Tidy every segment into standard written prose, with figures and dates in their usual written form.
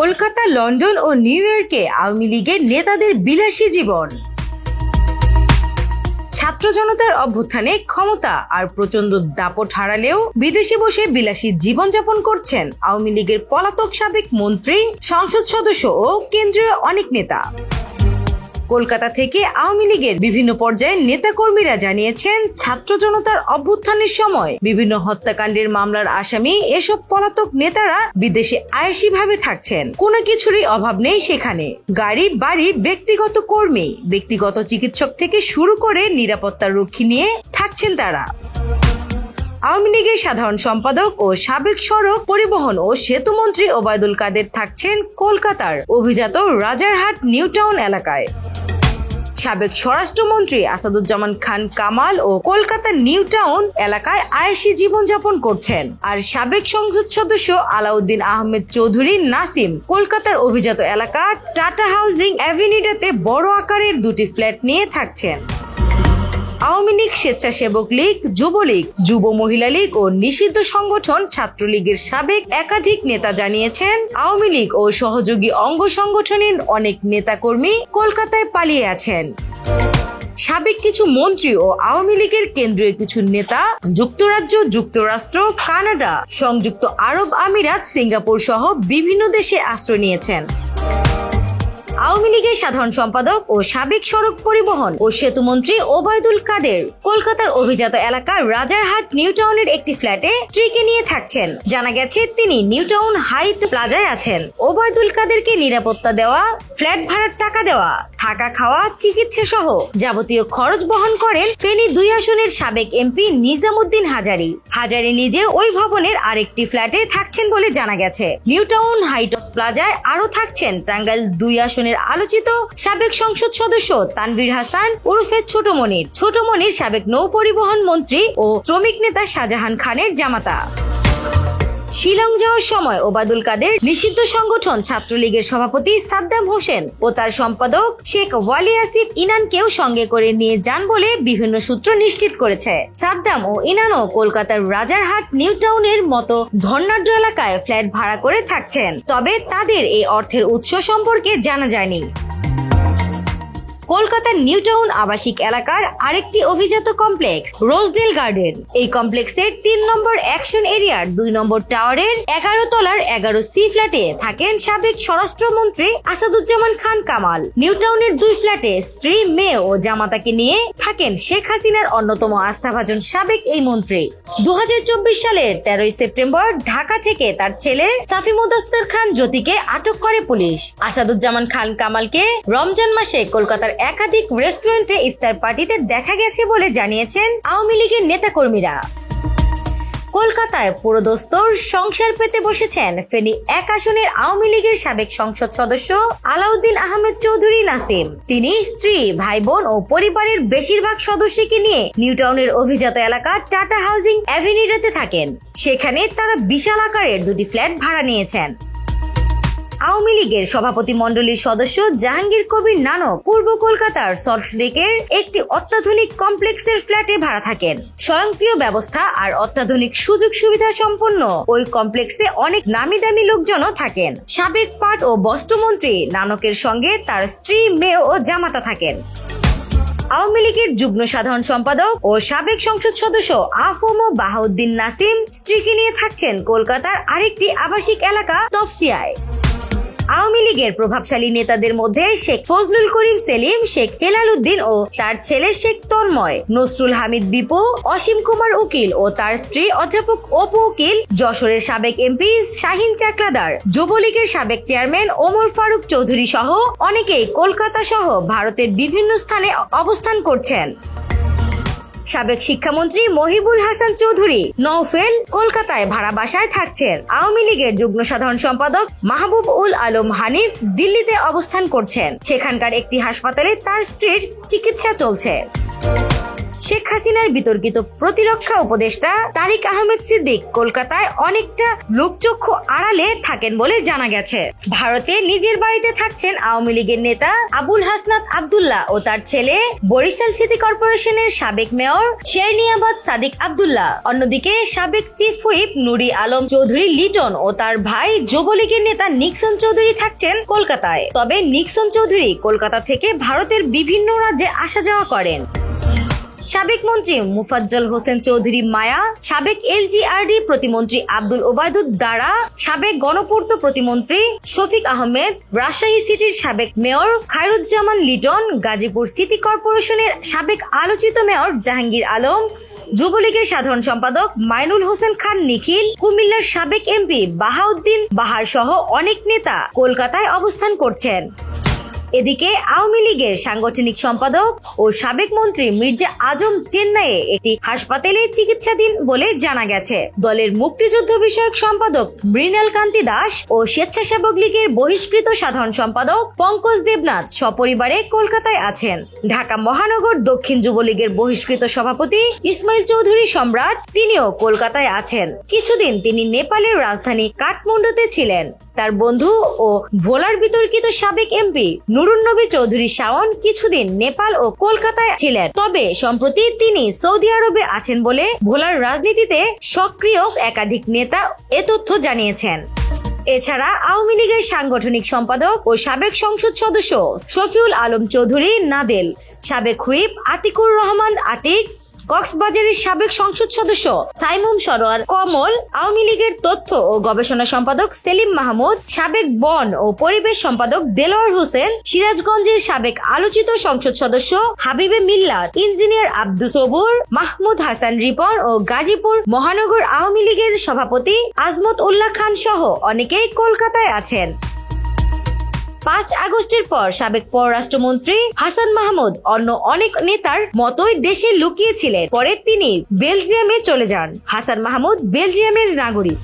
Kolkata, London ও new ইয়র্কে আওয়ামী লীগের নেতাদের বিলাসী জীবন। ছাত্র জনতার অভ্যুত্থানে ক্ষমতা আর প্রচন্ড দাপট হারালেও বিদেশে বসে বিলাসী জীবনযাপন করছেন আওয়ামী লীগের পলাতক সাবেক মন্ত্রী, সংসদ সদস্য ও কেন্দ্রীয় অনেক নেতা। কলকাতা থেকে আওয়ামী লীগের বিভিন্ন পর্যায়ের নেতাকর্মীরা জানিয়েছেন, ছাত্র জনতার অভ্যুত্থানের সময় বিভিন্ন হত্যাকাণ্ডের মামলার আসামি এসব পলাতক নেতারা বিদেশে আয়েশি ভাবে থাকছেন। কোনো কিছুরই অভাব নেই সেখানে। গাড়ি, বাড়ি, ব্যক্তিগত কর্মী, ব্যক্তিগত চিকিৎসক থেকে শুরু করে নিরাপত্তা রক্ষী নিয়ে থাকছেন তারা। আওয়ামী লীগের সাধারণ সম্পাদক ও সাবেক সড়ক পরিবহন ও সেতু মন্ত্রী ওবায়দুল কাদের থাকছেন কলকাতার অভিজাত রাজারহাট নিউ টাউন এলাকায়। সাবেক স্বরাষ্ট্রমন্ত্রী আসাদুজ্জামান খান কামাল ও কলকাতার নিউ টাউন এলাকায় আয়েশি জীবনযাপন করছেন। আর সাবেক সংসদ সদস্য আলাউদ্দিন আহমেদ চৌধুরী নাসিম কলকাতার অভিজাত এলাকা টাটা হাউজিং অ্যাভিনিউতে বড় আকারের দুটি ফ্ল্যাট নিয়ে থাকছেন। আওয়ামী লীগ, স্বেচ্ছাসেবক লীগ, যুবলীগ, যুব মহিলা লীগ ও নিষিদ্ধ সংগঠন ছাত্রলীগের সাবেক একাধিক নেতা জানিয়েছেন, আওয়ামী লীগ ও সহযোগী অঙ্গ সংগঠনের অনেক নেতাকর্মী কলকাতায় পালিয়ে আছেন। সাবেক কিছু মন্ত্রী ও আওয়ামী লীগের কেন্দ্রীয় কিছু নেতা যুক্তরাজ্য, যুক্তরাষ্ট্র, কানাডা, সংযুক্ত আরব আমিরাত, সিঙ্গাপুর সহ বিভিন্ন দেশে আশ্রয় নিয়েছেন। আওয়ামী লীগের সাধারণ সম্পাদক ও সাবেক সড়ক পরিবহন ও সেতু মন্ত্রী ওবায়দুল কাদের কলকাতার অভিজাত এলাকার রাজারহাট নিউ টাউনের একটি ফ্ল্যাটে স্ত্রীকে নিয়ে থাকছেন। জানা গেছে, তিনি নিউ টাউন হাইট প্লাজায় আছেন। ওবায়দুল কাদেরকে নিরাপত্তা দেওয়া, ফ্ল্যাট ভাড়ার টাকা দেওয়া, থাকা, খাওয়া, চিকিৎসা সহ যাবতীয় খরচ বহন করেন ফেনী 2 আসনের সাবেক এমপি নিজামুদ্দিন হাজারী। হাজারী নিজে ওই ভবনের আরেকটি ফ্ল্যাটে থাকছেন বলে জানা গেছে। নিউ টাউন হাইট প্লাজায় আরো থাকছেন টাঙ্গাইল 2 আসনের আলোচিত সাবেক সংসদ সদস্য তানভীর হাসান ওরফে ছোট মনির সাবেক নৌ পরিবহন মন্ত্রী ও শ্রমিক নেতা শাহজাহান খানের জামাতা। শিলং যাওয়ার সময় ওবায়দুল কাদের নিষিদ্ধ সংগঠন ছাত্রলীগের সভাপতি সাদ্দাম হোসেন ও তার সম্পাদক শেখ ওয়ালি আসিফ ইনানকেও সঙ্গে করে নিয়ে যান বলে বিভিন্ন সূত্র নিশ্চিত করেছে। সাদ্দাম ও ইনানও কলকাতার রাজারহাট নিউ টাউনের মতো ধনাঢ্য এলাকায় ফ্ল্যাট ভাড়া করে থাকছেন, তবে তাদের এই অর্থের উৎস সম্পর্কে জানা যায়নি। কলকাতার নিউ টাউন আবাসিক এলাকার আরেকটি অভিজাত কমপ্লেক্স রোজডেল গার্ডেন। এই কমপ্লেক্সের 3 নম্বর অ্যাকশন এরিয়ার 2 নম্বর টাওয়ারের 11 তলার 11C ফ্ল্যাটে থাকেন সাবেক স্বরাষ্ট্রমন্ত্রী আসাদুজ্জামান খান কামাল। নিউ টাউনের 2 ফ্ল্যাটে স্ত্রী, মেয়ে ও জামাতাকে নিয়ে থাকেন শেখ হাসিনার অন্যতম আস্থাভাজন সাবেক এই মন্ত্রী। 2024 সালের 13 সেপ্টেম্বর ঢাকা থেকে তার ছেলে সাফি মুদাসসির খান জ্যোতিকে আটক করে পুলিশ। আসাদুজ্জামান খান কামালকে রমজান মাসে কলকাতার একাধিক রেস্টুরেন্টে ইফতার পার্টিতে দেখা গেছে বলে জানিয়েছেন আওয়ামী লীগের নেতাকর্মীরা। কলকাতায় পুরোদস্তুর সংসার পেতে বসেছেন ফেনী 1 আসনের আওয়ামী লীগের সাবেক সংসদ সদস্য আলাউদ্দিন আহমেদ চৌধুরী নাসিম। তিনি স্ত্রী, ভাই বোন ও পরিবারের বেশিরভাগ সদস্যকে নিয়ে নিউ টাউনের অভিজাত এলাকা টাটা হাউজিং অ্যাভিনিউতে থাকেন। সেখানে তারা বিশাল আকারের 2টি ফ্ল্যাট ভাড়া নিয়েছেন। আওয়ামী লীগের সভাপতি মণ্ডলীর সদস্য জাহাঙ্গীর কবির নানক পূর্ব কলকাতার সল্টলেকের একটি অত্যাধুনিক কমপ্লেক্সের ফ্ল্যাটে ভাড়া থাকেন। স্বয়ংক্রিয় ব্যবস্থা আর অত্যাধুনিক সুযোগ সুবিধা সম্পন্ন ওই কমপ্লেক্সে অনেক নামি দামি লোকজনও থাকেন। সাবেক পাট ও বস্ত্রমন্ত্রী নানকের সঙ্গে তার স্ত্রী, মেয়ে ও জামাতা থাকেন। আওয়ামী লীগের যুগ্ম সাধারণ সম্পাদক ও সাবেক সংসদ সদস্য আফম বাহাউদ্দিন নাসিম স্ত্রীকে নিয়ে থাকছেন কলকাতার আরেকটি আবাসিক এলাকা তফসিয়ায়। আওয়ামী লীগের প্রভাবশালী নেতাদের মধ্যে শেখ ফজলুল করিম সেলিম, শেখ হেলাল উদ্দিন ও তার ছেলে শেখ তন্ময়, নসরুল হামিদ বিপু, অসীম কুমার উকিল ও তার স্ত্রী অধ্যাপক অপু উকিল, যশোরের সাবেক এমপি শাহিন চাকলাদার, যুবলীগের সাবেক চেয়ারম্যান ওমর ফারুক চৌধুরী সহ অনেকেই কলকাতা সহ ভারতের বিভিন্ন স্থানে অবস্থান করছেন। সাবেক শিক্ষামন্ত্রী মহিবুল হাসান চৌধুরী নওফেল কলকাতায় ভাড়া বাসায় থাকছেন। আওয়ামী লীগের যুগ্ম সাধারণ সম্পাদক মাহবুব উল আলম হানিফ দিল্লিতে অবস্থান করছেন। সেখানকার একটি হাসপাতালে তার স্ত্রীর চিকিৎসা চলছে। শেখ হাসিনার বিতর্কিত প্রতিরক্ষা উপদেষ্টা তারিক আহমেদ সিদ্দিক কলকাতায় অনেকটা লোকচক্ষু আড়ালে থাকেন বলে জানা গেছে। ভারতে নিজের বাড়িতে থাকছেন আওয়ামী লীগের নেতা আবুল হাসনাত আব্দুল্লাহ ও তার ছেলে বরিশাল সিটি কর্পোরেশনের সাবেক মেয়র শেরনিয়াবাদ সাদিক আব্দুল্লাহ। অন্যদিকে সাবেক চিফ হুইপ নুরি আলম চৌধুরী লিটন ও তার ভাই যুবলীগের নেতা নিক্সন চৌধুরী থাকছেন কলকাতায়। তবে নিক্সন চৌধুরী কলকাতা থেকে ভারতের বিভিন্ন রাজ্যে আসা যাওয়া করেন। সাবেক মন্ত্রী মুফাজ্জল হোসেন চৌধুরী মায়া, সাবেক এলজিআরডি প্রতিমন্ত্রী আব্দুল ওবায়দুদ দারা, সাবেক গণপূর্ত প্রতিমন্ত্রী শফিক আহমেদ, রাজশাহী সিটির সাবেক মেয়র খায়রুজ্জামান লিটন, গাজীপুর সিটি কর্পোরেশনের সাবেক আলোচিত মেয়র জাহাঙ্গীর আলম, যুবলীগের সাধারণ সম্পাদক মাইনুল হোসেন খান নিখিল, কুমিল্লার সাবেক এমপি বাহাউদ্দিন বাহার সহ অনেক নেতা কলকাতায় অবস্থান করছেন। এদিকে আওয়ামী লীগের সাংগঠনিক সম্পাদক ও সাবেক মন্ত্রী মির্জা আজম চেন্নাইয়ে একটি হাসপাতালে চিকিৎসাধীন বলে জানা গেছে। দলের মুক্তিযুদ্ধ বিষয়ক সম্পাদক মৃণাল কান্তি দাস ও স্বেচ্ছাসেবক লীগের বহিষ্কৃত সাধারণ সম্পাদক পঙ্কজ দেবনাথ সপরিবারে কলকাতায় আছেন। ঢাকা মহানগর দক্ষিণ যুবলীগের বহিষ্কৃত সভাপতি ইসমাইল চৌধুরী সম্রাট, তিনিও কলকাতায় আছেন। কিছুদিন তিনি নেপালের রাজধানী কাঠমান্ডুতে ছিলেন। তার বন্ধু ও ভোলার বিতর্কিত সাবেক এমপি নুরুন্নবী চৌধুরী শাওন কিছুদিন নেপাল ও কলকাতায় ছিলেন। তবে সম্প্রতি তিনি সৌদি আরবে আছেন বলে ভোলার রাজনীতিতে সক্রিয় একাধিক নেতা এ তথ্য জানিয়েছেন। এছাড়া আওয়ামী লীগের সাংগঠনিক সম্পাদক ও সাবেক সংসদ সদস্য শফিউল আলম চৌধুরী নাদেল, সাবেক হুইপ আতিকুর রহমান আতিক, কক্সবাজারের সাবেক সংসদ সদস্য সাইমুম সরোয়ার কমল, আওয়ামী লীগের তথ্য ও গবেষণা সম্পাদক সেলিম মাহমুদ, সাবেক বন ও পরিবেশ সম্পাদক দেলোয়ার হোসেন, সিরাজগঞ্জের সাবেক আলোচিত সংসদ সদস্য হাবিবে মিল্লাত, ইঞ্জিনিয়ার আব্দুস সবুর, মাহমুদ হাসান রিপন ও গাজীপুর মহানগর আওয়ামী লীগের সভাপতি আজমত উল্লাহ খান সহ অনেকেই কলকাতায় আছেন। 5 আগস্টের পর সাবেক পররাষ্ট্রমন্ত্রী হাসান মাহমুদ অন্য অনেক নেতার মতোই দেশে লুকিয়েছিলেন। পরে তিনি বেলজিয়ামে চলে যান। হাসান মাহমুদ বেলজিয়ামের নাগরিক।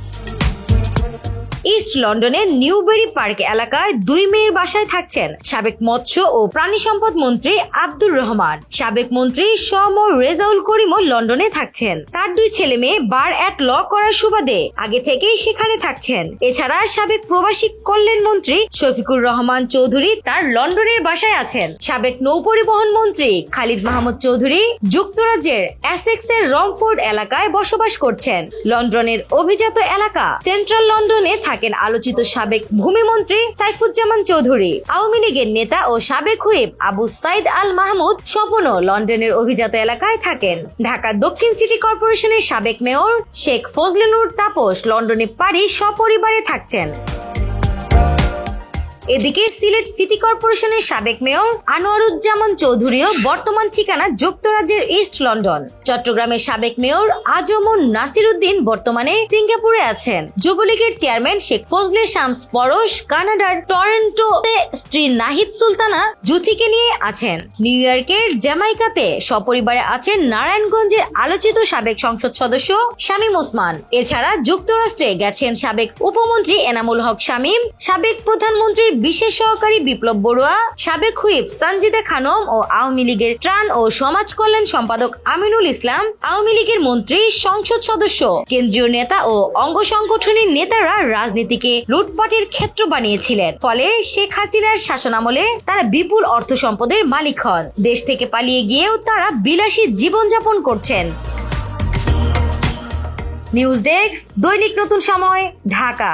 ইস্ট লন্ডনের নিউবেরি পার্ক এলাকায় 2 মেয়ের বাসায় থাকছেন সাবেক মৎস্য ও প্রাণী সম্পদ মন্ত্রী আব্দুর রহমান। সাবেক মন্ত্রী সম রেজাউল করিমও লন্ডনে থাকছেন। তার 2 ছেলে মেয়ে বার অ্যাট ল করার সুবাদে আগে থেকেই সেখানে থাকছেন। এছাড়া সাবেক প্রবাসী কল্যাণ মন্ত্রী শফিকুর রহমান চৌধুরী তার লন্ডনের বাসায় আছেন। সাবেক নৌপরিবহন মন্ত্রী খালিদ মাহমুদ চৌধুরী যুক্তরাজ্যের এসেক্সের রমফোর্ড এলাকায় বসবাস করছেন। লন্ডনের অভিজাত এলাকা সেন্ট্রাল লন্ডনে থাকেন আলোচিত সাবেক ভূমিমন্ত্রী সাইফুজ্জামান চৌধুরী। আওয়ামী লীগের নেতা ও সাবেক হুইপ আবু সাইদ আল মাহমুদ স্বপনও লন্ডনের অভিজাত এলাকায় থাকেন। ঢাকা দক্ষিণ সিটি কর্পোরেশনের সাবেক মেয়র শেখ ফজলুর তাপস লন্ডনে পাড়ি সপরিবারে থাকছেন। এদিকে সিলেট সিটি কর্পোরেশনের সাবেক মেয়র আনোয়ারুজ্জামান চৌধুরীও বর্তমান ঠিকানা যুক্তরাজ্যের ইস্ট লন্ডন। চট্টগ্রামের সাবেক মেয়র আজমুন নাসির উদ্দিন বর্তমানে সিঙ্গাপুরে আছেন। যুবলীগের চেয়ারম্যান শেখ ফজলে শামস পরশ কানাডার টরন্টোতে স্ত্রী নাহিদ সুলতানা জুথিকে নিয়ে আছেন। নিউ ইয়র্কের জ্যামাইকাতে সপরিবারে আছেন নারায়ণগঞ্জের আলোচিত সাবেক সংসদ সদস্য শামীম ওসমান। এছাড়া যুক্তরাষ্ট্রে গেছেন সাবেক উপমন্ত্রী এনামুল হক শামীম, সাবেক প্রধানমন্ত্রীর বিশেষ সহকারী বিপ্লব বড়ুয়া, সাবেক হুইপ সঞ্জিদা খানম ও আওয়ামী লীগের ত্রাণ ও সমাজ কল্যাণ সম্পাদক আমিনুল ইসলাম, আওয়ামী লীগের মন্ত্রী, সংসদ সদস্য, কেন্দ্রীয় নেতা ও অঙ্গ সংগঠনের নেতারা রাজনীতিকে লুটপাটের ক্ষেত্র বানিয়েছিলেন। ফলে শেখ হাসিনার শাসনামলে তারা বিপুল অর্থ সম্পদের মালিক হন। দেশ থেকে পালিয়ে গিয়েও তারা বিলাসী জীবনযাপন করছেন। নিউজ ডেস্ক, দৈনিক নতুন সময়, ঢাকা।